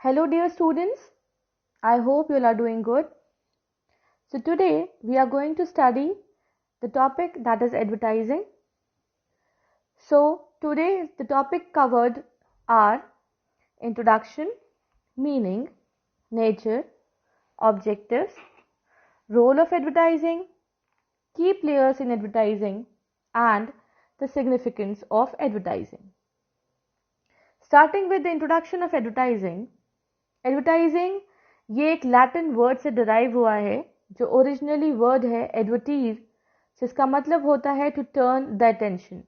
Hello dear students, I hope you all are doing good. So today we are going to study the topic that is advertising. So today the topic covered are introduction, meaning, nature, objectives, role of advertising, key players in advertising and the significance of advertising. Starting with the introduction of advertising, ये एक Latin word से derive हुआ है जो originally word है advertise, जिसका मतलब होता है टू टर्न द अटेंशन.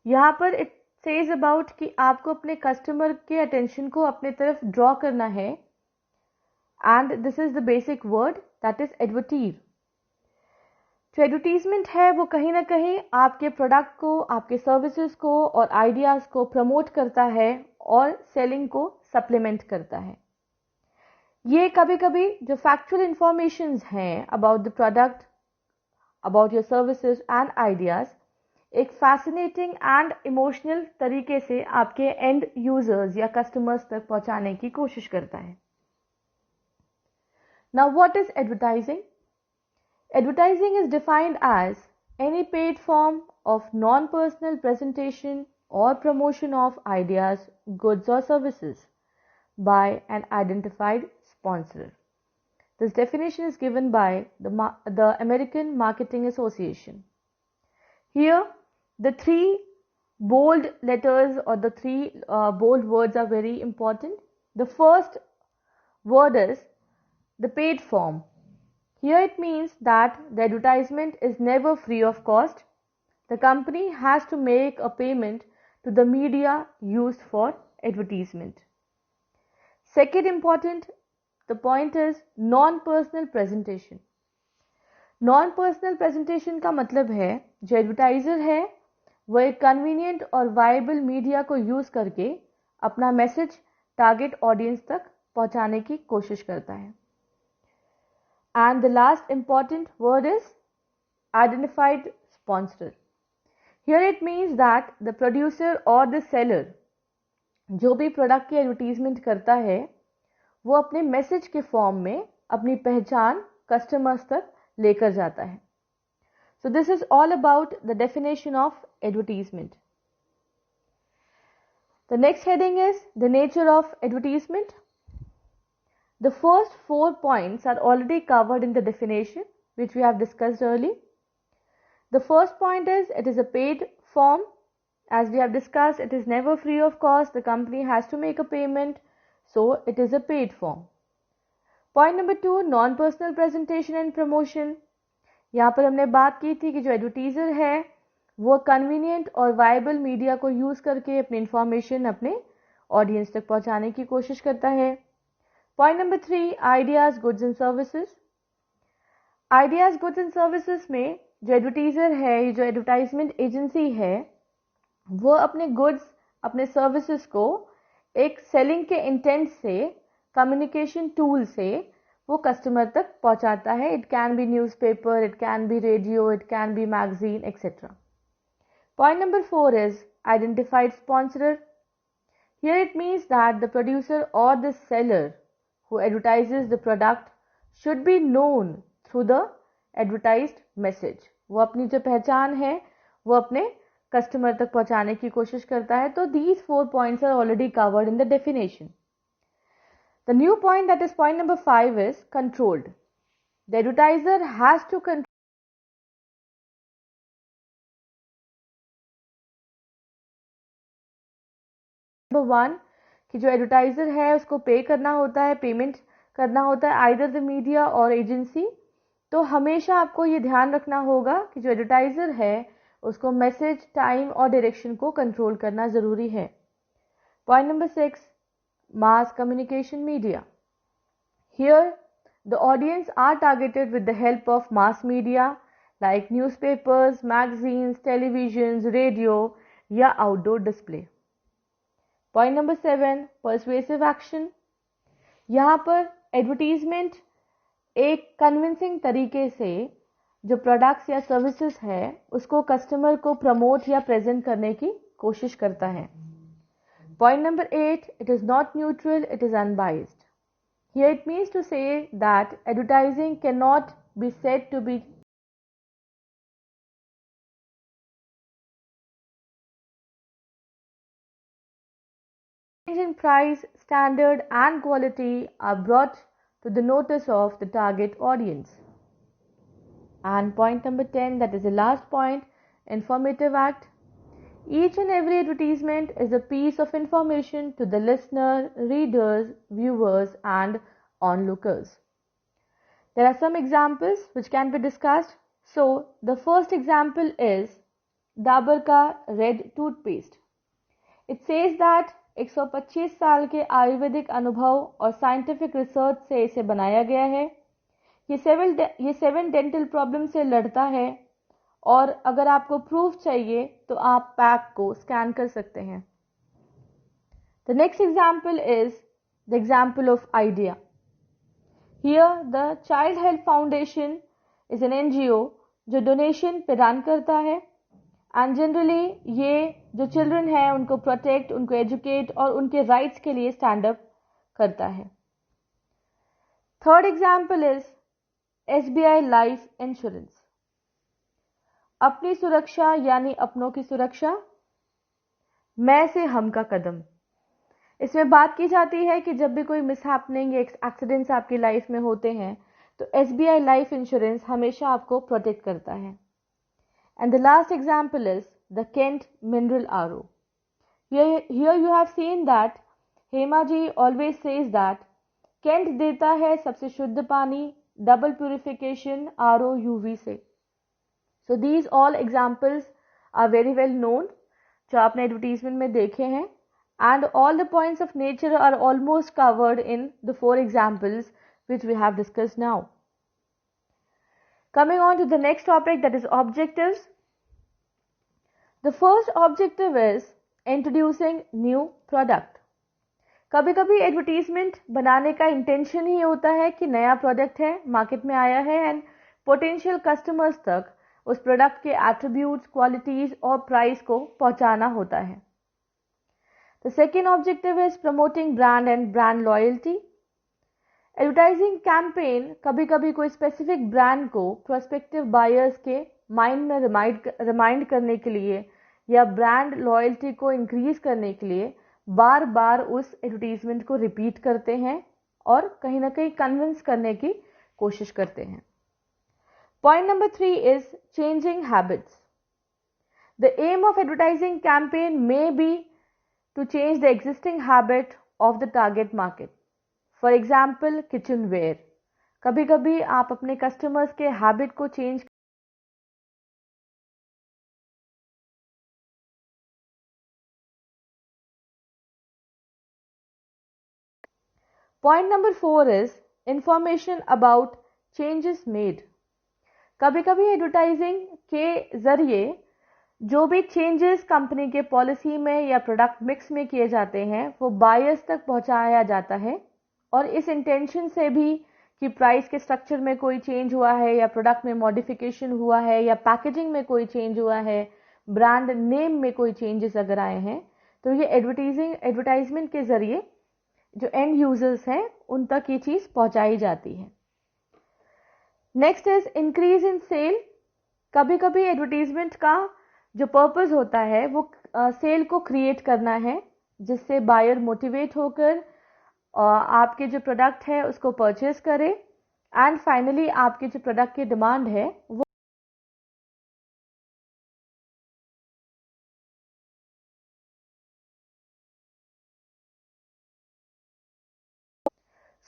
यहाँ पर इट सेज अबाउट कि आपको अपने कस्टमर के अटेंशन को अपने तरफ ड्रॉ करना है and this is the basic word that is advertise. जो एडवर्टीजमेंट है वो कहीं ना कहीं आपके प्रोडक्ट को, आपके सर्विसेज को और आइडियाज़ को प्रमोट करता है और सेलिंग को सप्लीमेंट करता है. ये कभी कभी जो फैक्चुअल इंफॉर्मेशंस हैं about the product, about your services and ideas एक फैसिनेटिंग एंड इमोशनल तरीके से आपके एंड यूजर्स या कस्टमर्स तक पहुंचाने की कोशिश करता है. Now what is advertising? Advertising is defined as any paid form of non-personal presentation or promotion of ideas, goods or services by an identified sponsor. This definition is given by the American Marketing Association. Here, the three bold letters or the three bold words are very important. The first word is the paid form. Here it means that the advertisement is never free of cost. The company has to make a payment to the media used for advertisement. Second important, the point is non-personal presentation. Non-personal presentation का मतलब है जो advertiser है वो एक convenient और viable media को use करके अपना मैसेज टारगेट ऑडियंस तक पहुंचाने की कोशिश करता है. And the last important word is identified sponsor. Here it means that the producer or the seller जो भी प्रोडक्ट की एडवर्टीजमेंट करता है वो अपने मैसेज के फॉर्म में अपनी पहचान कस्टमर्स तक लेकर जाता है. So this is all about the definition of advertisement. The next heading is the nature of advertisement. The first 4 points are already covered in the definition which we have discussed earlier. The first point is it is a paid form. As we have discussed, it is never free of cost. The company has to make a payment, so it is a paid form. Point number 2, non-personal presentation and promotion. यहाँ पर हमने बात की थी कि जो एडवर्टीजर है वो कन्वीनियंट और वायबल मीडिया को यूज करके अपनी इंफॉर्मेशन अपने ऑडियंस तक पहुंचाने की कोशिश करता है. Point number 3, ideas, goods and services. Ideas, goods and services में जो एडवर्टीजर है, जो एडवर्टाइजमेंट एजेंसी है, वो अपने गुड्स, अपने सर्विसेज को एक सेलिंग के इंटेंट से, कम्युनिकेशन टूल से वो कस्टमर तक पहुंचाता है. It can be newspaper, it can be radio, it can be magazine etcetera. Point number 4 is identified sponsor. Here it means that the producer or the seller who advertises the product should be known through the advertised message. वो अपनी जो पहचान है वो अपने customer तक पहुंचाने की कोशिश करता है. तो these 4 points are already covered in the definition. The new point, that is point number 5, is controlled. The advertiser has to control number 1 कि जो एडवर्टाइजर है उसको पे करना होता है, पेमेंट करना होता है आइदर द मीडिया और एजेंसी. तो हमेशा आपको ये ध्यान रखना होगा कि जो एडवर्टाइजर है उसको मैसेज, टाइम और डायरेक्शन को कंट्रोल करना ज़रूरी है. Point number 6, mass communication media. Here the audience are targeted with the help of mass media like newspapers, magazines, television, radio या outdoor display. Point number 7, persuasive action. यहाँ पर advertisement एक convincing तरीके से जो प्रोडक्ट्स या सर्विसेज है उसको कस्टमर को प्रमोट या प्रेजेंट करने की कोशिश करता है. Point number 8, it is not neutral, it is unbiased. Here it means to say that advertising cannot be said to be change in price, standard and quality are brought to the notice of the target audience. And point number 10, that is the last point, informative act. Each and every advertisement is a piece of information to the listener, readers, viewers and onlookers. There are some examples which can be discussed. So the first example is Dabur ka red toothpaste. It says that 125 साल के आयुर्वेदिक अनुभव और scientific research से इसे बनाया गया है। ये 7 डेंटल प्रॉब्लम से लड़ता है और अगर आपको प्रूफ चाहिए तो आप पैक को स्कैन कर सकते हैं। The next example is the example of idea. Here the Child Health Foundation is an NGO जो डोनेशन पे रन करता है एंड जनरली ये जो चिल्ड्रन है उनको प्रोटेक्ट, उनको एजुकेट और उनके राइट्स के लिए स्टैंड अप करता है। Third example is SBI life insurance. अपनी सुरक्षा यानी अपनों की सुरक्षा, मैं से हम का कदम। इसमें बात की जाती है कि जब भी कोई मिसहैपनिंग या एक्सीडेंट्स आपकी लाइफ में होते हैं तो SBI लाइफ इंश्योरेंस हमेशा आपको प्रोटेक्ट करता है। And the last example is the Kent mineral RO। Here you have seen that Hema ji always says that Kent देता है सबसे शुद्ध पानी, डबल प्यूरिफिकेशन RO UV से। So these all examples are very well known जो आपने एडवर्टीजमेंट में देखे हैं and all the points of nature are almost covered in the 4 examples which we have discussed now. Coming on to the next topic, that is objectives. The first objective is introducing new product. कभी कभी advertisement बनाने का intention ही होता है कि नया product है, market में आया है एंड पोटेंशियल कस्टमर्स तक उस प्रोडक्ट के एट्रीब्यूट्स, क्वालिटीज और प्राइस को पहुंचाना होता है। The second objective is promoting brand and brand loyalty. Advertising campaign कभी कभी कोई स्पेसिफिक ब्रांड को प्रोस्पेक्टिव बायर्स के माइंड में रिमाइंड करने के लिए या ब्रांड लॉयल्टी को इंक्रीज करने के लिए बार बार उस एडवर्टीजमेंट को रिपीट करते हैं और कहीं ना कहीं कन्विंस करने की कोशिश करते हैं। Point number 3 is changing habits. The aim of advertising campaign may be to change the existing habit of the target market. For example, kitchenware. कभी कभी आप अपने कस्टमर्स के हैबिट को change Point number 4 is information about changes made. कभी कभी advertising के जरिए जो भी चेंजेस कंपनी के पॉलिसी में या प्रोडक्ट मिक्स में किए जाते हैं वो बायर्स तक पहुंचाया जाता है और इस इंटेंशन से भी कि प्राइस के स्ट्रक्चर में कोई चेंज हुआ है या प्रोडक्ट में मॉडिफिकेशन हुआ है या पैकेजिंग में कोई चेंज हुआ है, ब्रांड नेम में कोई चेंजेस अगर आए हैं तो ये एडवर्टाइजमेंट के जरिए जो एंड यूजर्स हैं उन तक ये चीज पहुंचाई जाती है। Next is increase in sale. कभी कभी एडवर्टीजमेंट का जो पर्पस होता है वो सेल को क्रिएट करना है जिससे बायर मोटिवेट होकर आपके जो प्रोडक्ट है उसको परचेज करे एंड फाइनली आपके जो प्रोडक्ट की डिमांड है वो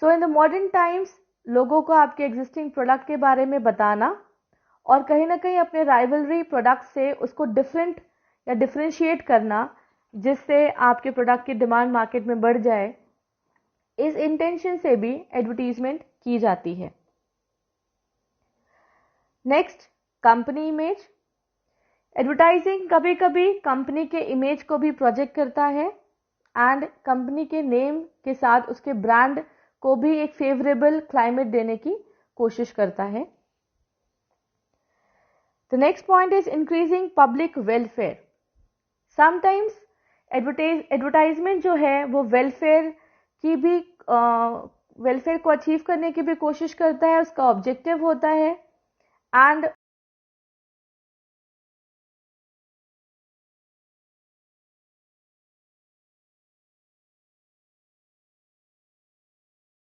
सो इन द मॉडर्न टाइम्स लोगों को आपके एग्जिस्टिंग प्रोडक्ट के बारे में बताना और कहीं ना कहीं अपने राइवलरी प्रोडक्ट से उसको डिफरेंट या डिफरेंशिएट करना जिससे आपके प्रोडक्ट की डिमांड मार्केट में बढ़ जाए, इस इंटेंशन से भी एडवर्टीजमेंट की जाती है। Next, company image. एडवर्टाइजिंग कभी कभी कंपनी के इमेज को भी प्रोजेक्ट करता है एंड कंपनी के नेम के साथ उसके ब्रांड को भी एक फेवरेबल क्लाइमेट देने की कोशिश करता है। The next point is increasing public welfare. Sometimes advertisement जो है वो वेलफेयर को अचीव करने की भी कोशिश करता है, उसका ऑब्जेक्टिव होता है। एंड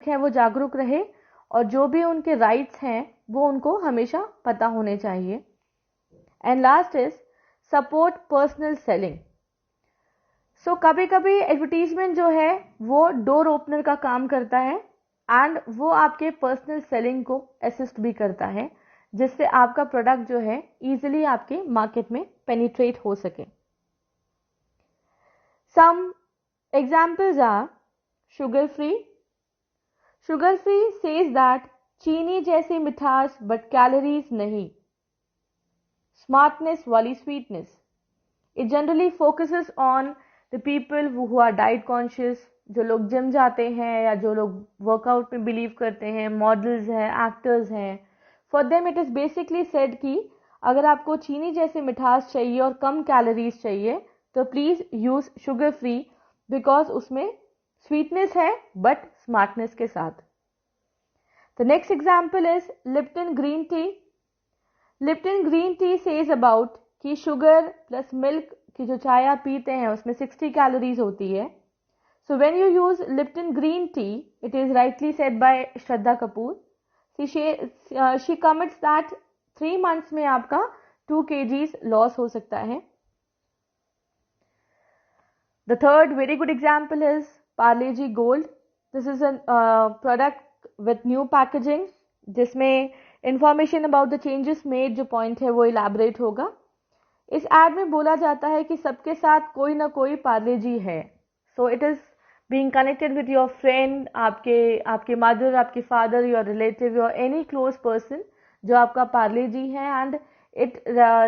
है वो जागरूक रहे और जो भी उनके राइट्स हैं वो उनको हमेशा पता होने चाहिए। And last is support personal selling. So कभी कभी एडवर्टीजमेंट जो है वो डोर ओपनर का काम करता है एंड वो आपके पर्सनल सेलिंग को असिस्ट भी करता है, जिससे आपका प्रोडक्ट जो है इजीली आपके मार्केट में पेनिट्रेट हो सके। Some examples are sugar free. Sugar free says that चीनी जैसी मिठास बट कैलोरीज नहीं। स्मार्टनेस वाली sweetness. It generally focuses on the people who are diet conscious, जो लोग जिम जाते हैं या जो लोग वर्कआउट में बिलीव करते हैं, मॉडल्स हैं, एक्टर्स हैं। For them it is basically said कि अगर आपको चीनी जैसी मिठास चाहिए और कम कैलोरीज चाहिए तो please use sugar free, because उसमें स्वीटनेस है बट स्मार्टनेस के साथ। The next example is Lipton green tea. Lipton green tea says about कि शुगर प्लस मिल्क की जो चाय आप पीते हैं उसमें 60 कैलोरीज होती है। So when you use Lipton green tea, it is rightly said bye Shraddha Kapoor, she commits that 3 months में आपका 2 kgs लॉस हो सकता है। The third very good example is Parle G Gold. This is a product with new packaging, जिसमें information about the changes made जो point है वो elaborate होगा। इस ad में बोला जाता है कि सबके साथ कोई ना कोई पार्ले जी है। So it is being connected with your friend, आपके mother, आपके father, your relative, your any close person जो आपका पार्ले जी है, and it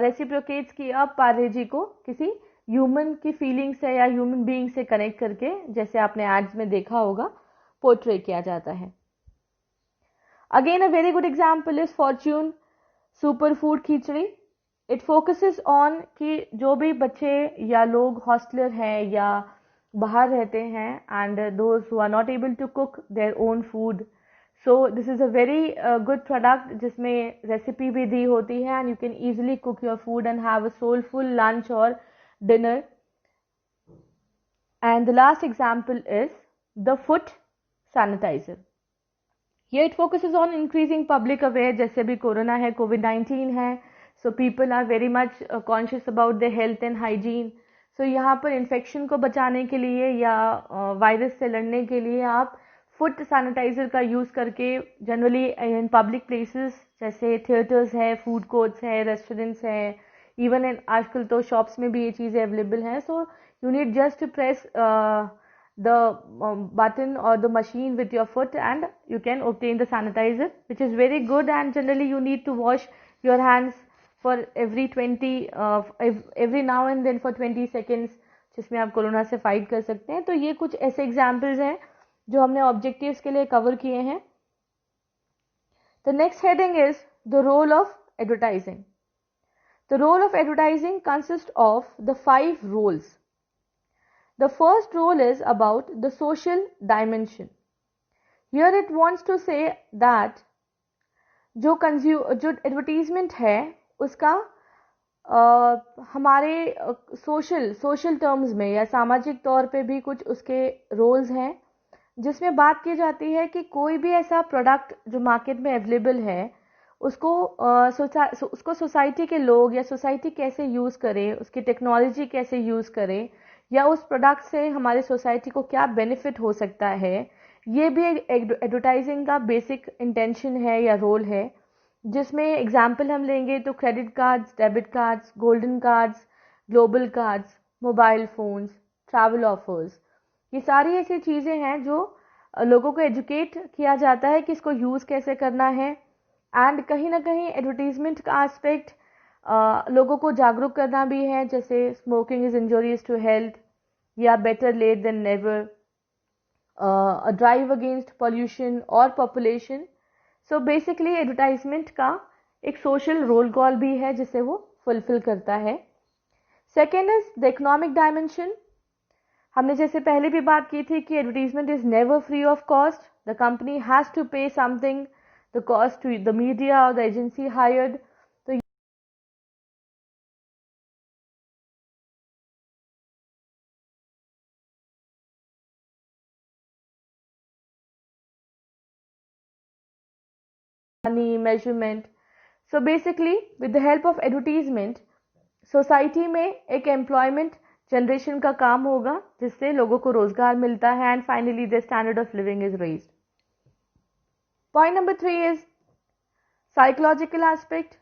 reciprocates कि अब पार्ले जी को किसी ह्यूमन की फीलिंग से या ह्यूमन बीइंग से कनेक्ट करके, जैसे आपने एड्स में देखा होगा, पोर्ट्रे किया जाता है। Again a very good example is Fortune super food khichdi. It focuses on कि जो भी बच्चे या लोग हॉस्टलर हैं या बाहर रहते हैं and those who are not able to cook their own food, so this is a very good product जिसमें रेसिपी भी दी होती है and you can easily cook your food and have a soulful lunch और dinner. And the last example is the foot sanitizer. Here it focuses on increasing public aware, जैसे भी corona है, COVID-19 है, so people are very much conscious about their health and hygiene. So यहाँ पर infection को बचाने के लिए या वायरस से लड़ने के लिए आप फुट सैनिटाइजर का यूज़ करके जनरली इन पब्लिक प्लेसेस जैसे थिएटर्स है, फूड कोर्ट्स है, रेस्टोरेंट्स है, इवन इन आजकल तो शॉप्स में भी ये चीज़ें अवेलेबल हैं। So you need just to press the button और the machine with your foot and you can obtain the sanitiser which is very good. And generally you need to wash your hands for every now and then for 20 seconds, जिसमें आप corona से fight कर सकते हैं। तो ये कुछ ऐसे एग्जाम्पल्स हैं जो हमने ऑब्जेक्टिव्स के लिए कवर किए हैं। The next heading is the role of advertising. The role of advertising consists of the 5 roles. The first role is about the social dimension. Here it wants to say that जो advertisement है उसका हमारे social terms में या सामाजिक तौर पे भी कुछ उसके roles हैं, जिसमें बात की जाती है कि कोई भी ऐसा प्रोडक्ट जो मार्केट में अवेलेबल है उसको सोसाइटी के लोग या सोसाइटी कैसे यूज़ करे, उसकी टेक्नोलॉजी कैसे यूज़ करे या उस प्रोडक्ट से हमारे सोसाइटी को क्या बेनिफिट हो सकता है, ये भी एडवर्टाइजिंग का बेसिक इंटेंशन है या रोल है। जिसमें एग्जाम्पल हम लेंगे तो credit cards, debit cards, golden cards, global cards, mobile phones, travel offers, ये सारी ऐसी चीज़ें हैं जो लोगों को एजुकेट किया जाता है कि इसको यूज़ कैसे करना है। एंड कहीं ना कहीं एडवर्टीजमेंट का एस्पेक्ट लोगों को जागरूक करना भी है, जैसे smoking is injurious to health या better late than never, drive against pollution और पॉपुलेशन। सो बेसिकली एडवर्टाइजमेंट का एक सोशल रोल कॉल भी है जिसे वो फुलफिल करता है। Second is the economic dimension. हमने जैसे पहले भी बात की थी कि advertisement is never free of cost. The company has to pay something, the cost to the media और द एजेंसी हायर्ड. तो money measurement. So basically with the help of advertisement society में एक एम्प्लॉयमेंट जनरेशन का काम होगा जिससे लोगों को रोजगार मिलता है and finally the standard of living is raised. Point number 3 is psychological aspect.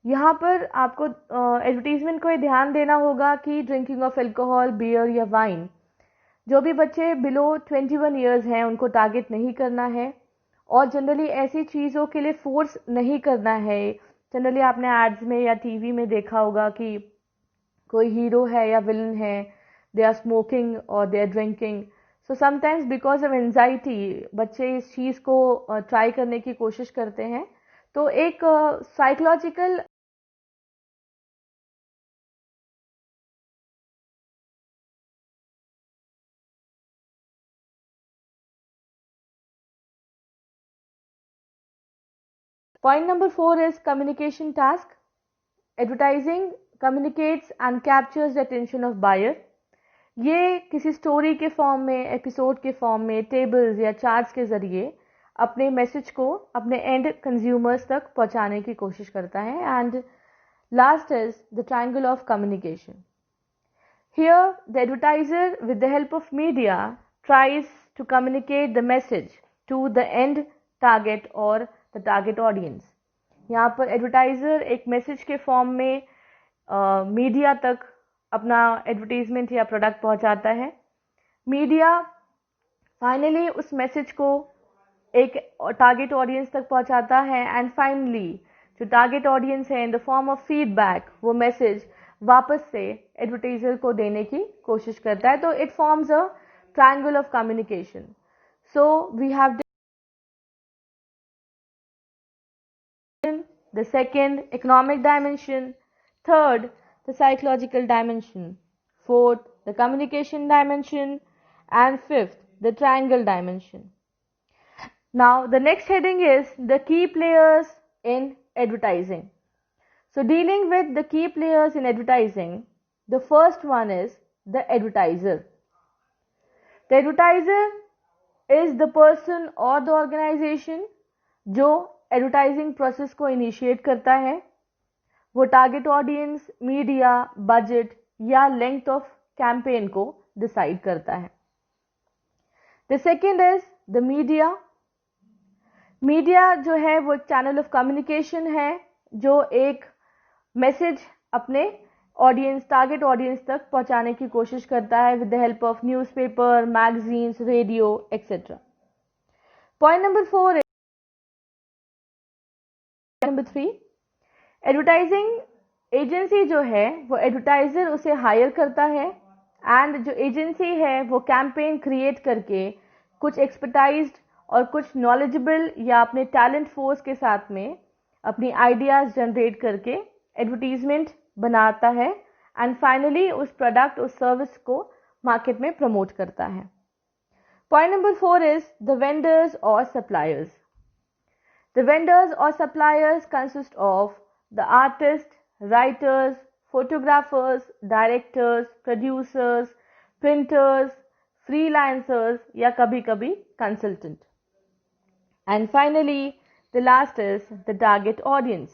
यहाँ पर आपको एडवर्टीजमेंट को ये ध्यान देना होगा कि ड्रिंकिंग ऑफ एल्कोहल, बियर या वाइन, जो भी बच्चे बिलो 21 ईयर्स हैं उनको टारगेट नहीं करना है और जनरली ऐसी चीज़ों के लिए फोर्स नहीं करना है. जनरली आपने एड्स में या टीवी में देखा होगा कि कोई हीरो है या विलन है, दे आर स्मोकिंग और they are drinking. So sometimes because of anxiety बच्चे इस चीज़ को ट्राई करने की कोशिश करते हैं. तो एक psychological Point number 4 is communication task. Advertising communicates and captures the attention of buyer. ये किसी स्टोरी के फॉर्म में, एपिसोड के फॉर्म में, टेबल्स या चार्ट्स के जरिए अपने मैसेज को अपने एंड कंज्यूमर्स तक पहुंचाने की कोशिश करता है. And last is the triangle of communication. Here the advertiser with the help of media tries to communicate the message to the end target or the target audience. यहाँ पर एडवर्टाइजर एक message के फॉर्म में media तक अपना advertisement या product पहुँचाता है. मीडिया फाइनली उस मैसेज को एक टारगेट ऑडियंस तक पहुँचाता है एंड फाइनली जो टारगेट ऑडियंस है in the form of feedback वो मैसेज वापस से एडवर्टाइजर को देने की कोशिश करता है. तो it forms a triangle of communication. So we have the second, economic dimension; third, the psychological dimension; fourth, the communication dimension; and fifth, the triangle dimension. Now the next heading is the key players in advertising. So dealing with the key players in advertising, the first one is the advertiser. The advertiser is the person or the organization जो advertising process को initiate करता है. वो target audience, media, budget या length of campaign को decide करता है. The second is the media. Media जो है वो चैनल ऑफ कम्युनिकेशन है जो एक मैसेज अपने ऑडियंस, टारगेट ऑडियंस तक पहुंचाने की कोशिश करता है with the help of newspaper, magazines, radio etcetera. Point number 4 number 3, advertising agency जो है वो एडवर्टाइजर उसे हायर करता है एंड जो एजेंसी है वो कैंपेन क्रिएट करके कुछ एक्सपर्टाइज्ड और कुछ नॉलेजेबल या अपने टैलेंट फोर्स के साथ में अपनी आइडियाज जनरेट करके एडवर्टीजमेंट बनाता है एंड फाइनली उस प्रोडक्ट, उस सर्विस को मार्केट में प्रमोट करता है. Point number 4 is the vendors और suppliers. The vendors or suppliers consist of the artists, writers, photographers, directors, producers, printers, freelancers या कभी-कभी consultant. And finally, the last is the target audience.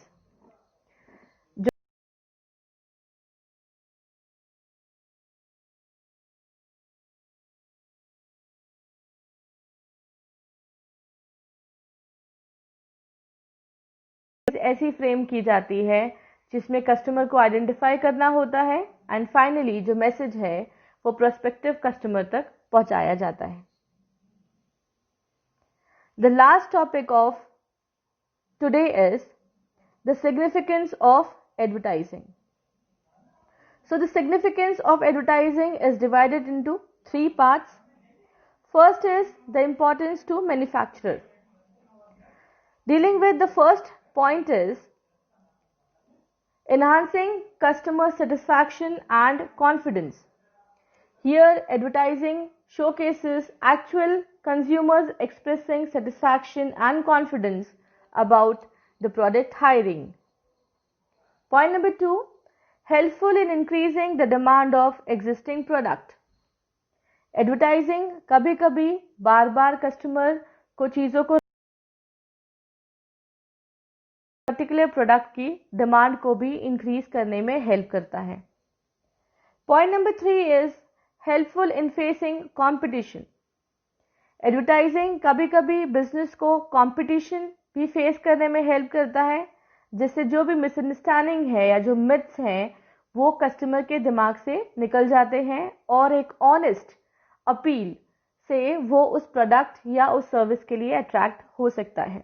ऐसी frame की जाती है जिसमें कस्टमर को identify करना होता है एंड फाइनली जो मैसेज है वो प्रोस्पेक्टिव कस्टमर तक पहुंचाया जाता है. The last topic of today is the significance of advertising. So the significance of advertising is divided into 3 parts. First is the importance to manufacturer. Dealing with the first point is enhancing customer satisfaction and confidence. Here, advertising showcases actual consumers expressing satisfaction and confidence about the product hiring. Point number 2, helpful in increasing the demand of existing product. Advertising कभी कभी बार बार customer को चीज़ों को particular product की demand को भी increase करने में हेल्प करता है. Point number 3 is helpful in facing competition. Advertising कभी कभी बिजनेस को कंपटीशन भी फेस करने में हेल्प करता है, जिससे जो भी मिसअंडरस्टैंडिंग है या जो मिथ्स हैं वो कस्टमर के दिमाग से निकल जाते हैं और एक ऑनेस्ट अपील से वो उस प्रोडक्ट या उस सर्विस के लिए अट्रैक्ट हो सकता है.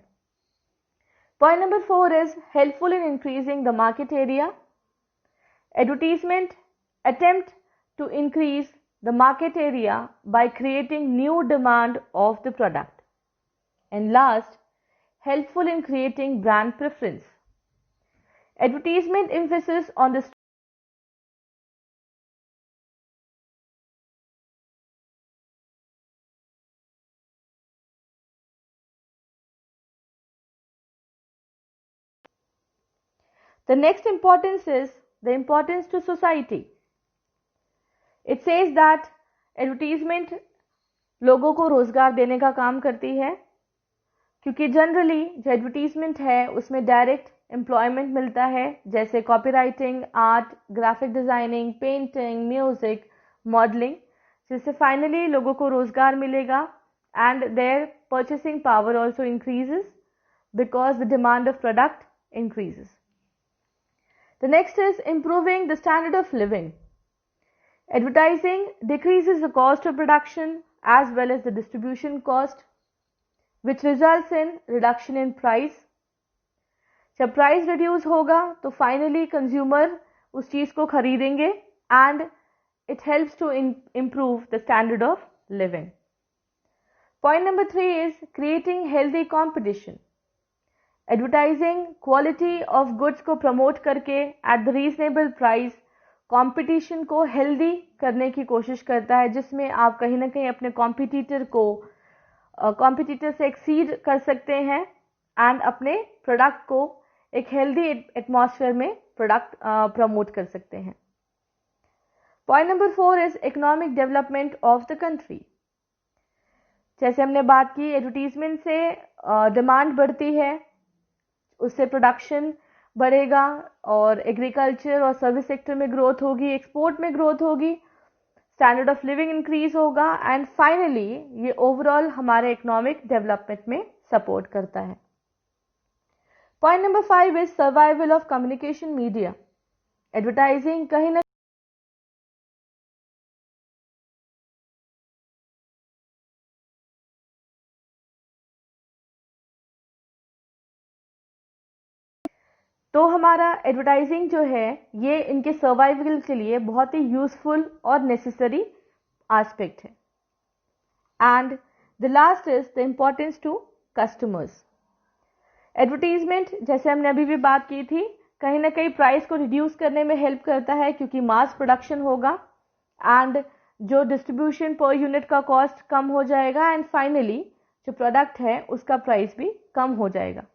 Point number 4 is helpful in increasing the market area. Advertisement attempt to increase the market area by creating new demand of the product. And last, helpful in creating brand preference. Advertisement emphasis on the next importance is the importance to society. It says that advertisement लोगों को रोजगार देने का काम करती है, क्योंकि generally जो एडवर्टीजमेंट है उसमें डायरेक्ट एम्प्लॉयमेंट मिलता है, जैसे copywriting, art, graphic designing, painting, music, modelling, जिससे फाइनली लोगों को रोजगार मिलेगा and their purchasing power also increases because the demand of product increases. The next is improving the standard of living. Advertising decreases the cost of production as well as the distribution cost, which results in reduction in price. जब price reduce होगा तो finally consumer उस चीज को खरीदेंगे and it helps to improve the standard of living. Point number 3 is creating healthy competition. Advertising quality of goods को promote करके at the reasonable price competition को हेल्दी करने की कोशिश करता है, जिसमें आप कहीं ना कहीं अपने कॉम्पिटिटर से एक्सीड कर सकते हैं एंड अपने प्रोडक्ट को एक हेल्दी एटमॉस्फेयर में प्रोडक्ट प्रमोट कर सकते हैं. Point number 4 is economic development of the country. जैसे हमने बात की, एडवर्टीजमेंट से डिमांड बढ़ती है, उससे प्रोडक्शन बढ़ेगा और एग्रीकल्चर और सर्विस सेक्टर में ग्रोथ होगी, एक्सपोर्ट में ग्रोथ होगी, स्टैंडर्ड ऑफ लिविंग इंक्रीज होगा एंड फाइनली ये ओवरऑल हमारे इकोनॉमिक डेवलपमेंट में सपोर्ट करता है. Point number 5 is survival of communication media. Advertising कहीं ना तो हमारा एडवर्टाइजिंग जो है ये इनके सर्वाइवल के लिए बहुत ही यूजफुल और नेसेसरी एस्पेक्ट है. And the last is the importance to customers. Advertisement, जैसे हमने अभी भी बात की थी, कहीं ना कहीं प्राइस को रिड्यूस करने में हेल्प करता है, क्योंकि मास प्रोडक्शन होगा एंड जो डिस्ट्रीब्यूशन पर यूनिट का कॉस्ट कम हो जाएगा एंड फाइनली जो प्रोडक्ट है उसका प्राइस भी कम हो जाएगा.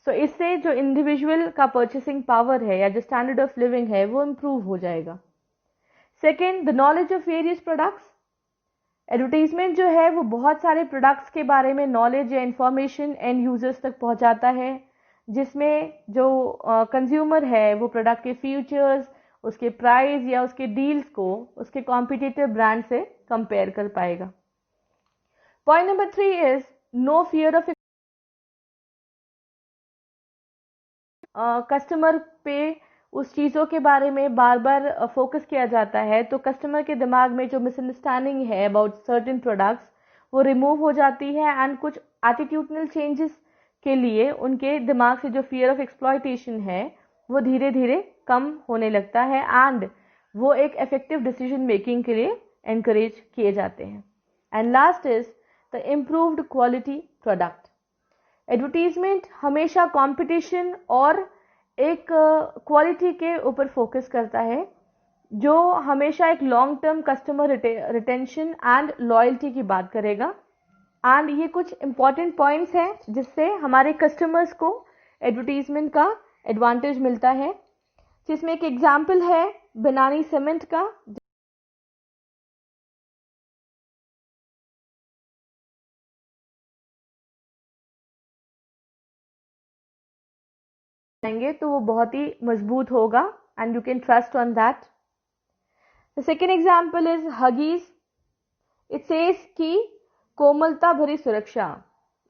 सो इससे जो इंडिविजुअल का परचेसिंग पावर है या जो स्टैंडर्ड ऑफ लिविंग है वो इम्प्रूव हो जाएगा. Second, the knowledge of various products. Advertisement जो है वो बहुत सारे प्रोडक्ट्स के बारे में नॉलेज या इंफॉर्मेशन एंड यूजर्स तक पहुंचाता है, जिसमें जो कंज्यूमर है वो प्रोडक्ट के फीचर्स, उसके प्राइस या उसके डील्स को उसके कॉम्पिटिटिव ब्रांड से कंपेयर कर पाएगा. Point number 3 is no fear of customer पे उस चीज़ों के बारे में बार बार फोकस किया जाता है, तो कस्टमर के दिमाग में जो मिसअंडरस्टैंडिंग है अबाउट सर्टेन प्रोडक्ट्स वो रिमूव हो जाती है एंड कुछ एटीट्यूडनल चेंजेस के लिए उनके दिमाग से जो फियर ऑफ एक्सप्लॉयटेशन है वो धीरे धीरे कम होने लगता है एंड वो एक इफेक्टिव डिसीजन मेकिंग के लिए एनकरेज किए जाते हैं. And last is the improved quality product. Advertisement हमेशा कंपटीशन और एक क्वालिटी के ऊपर फोकस करता है, जो हमेशा एक long term customer retention and loyalty की बात करेगा। एंड ये कुछ इंपॉर्टेंट पॉइंट्स हैं जिससे हमारे कस्टमर्स को एडवर्टीजमेंट का एडवांटेज मिलता है, जिसमें एक एग्जाम्पल है बनानी सीमेंट का। तो वो बहुत ही मजबूत होगा and you can trust on that. The second example is Huggies. It says कि कोमलता भरी सुरक्षा।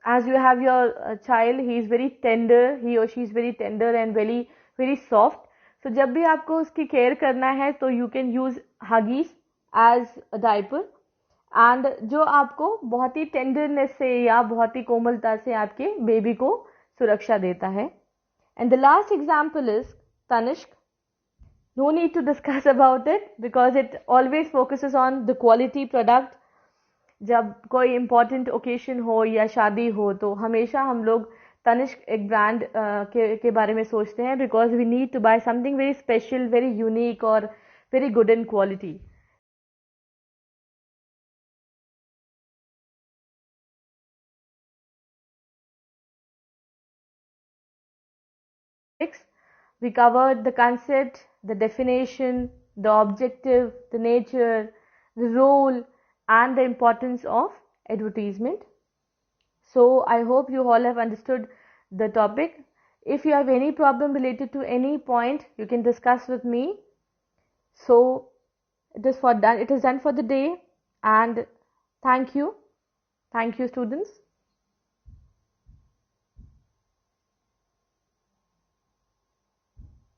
As you have your child, he is very tender, he और she is very tender and very very soft. So जब भी आपको उसकी care करना है तो you can use Huggies as a diaper, and जो आपको बहुत ही टेंडरनेस से या बहुत ही कोमलता से आपके बेबी को सुरक्षा देता है। And the last example is Tanishq. No need to discuss about it because it always focuses on the quality product. जब कोई important occasion हो या शादी हो तो हमेशा हम लोग तनिष्क एक ब्रांड के बारे में सोचते हैं, because we need to buy something very special, very unique और very good in quality. We covered the concept, the definition, the objective, the nature, the role, and the importance of advertisement. So I hope you all have understood the topic. If you have any problem related to any point, you can discuss with me. So it is done for the day, and thank you. Thank you, students.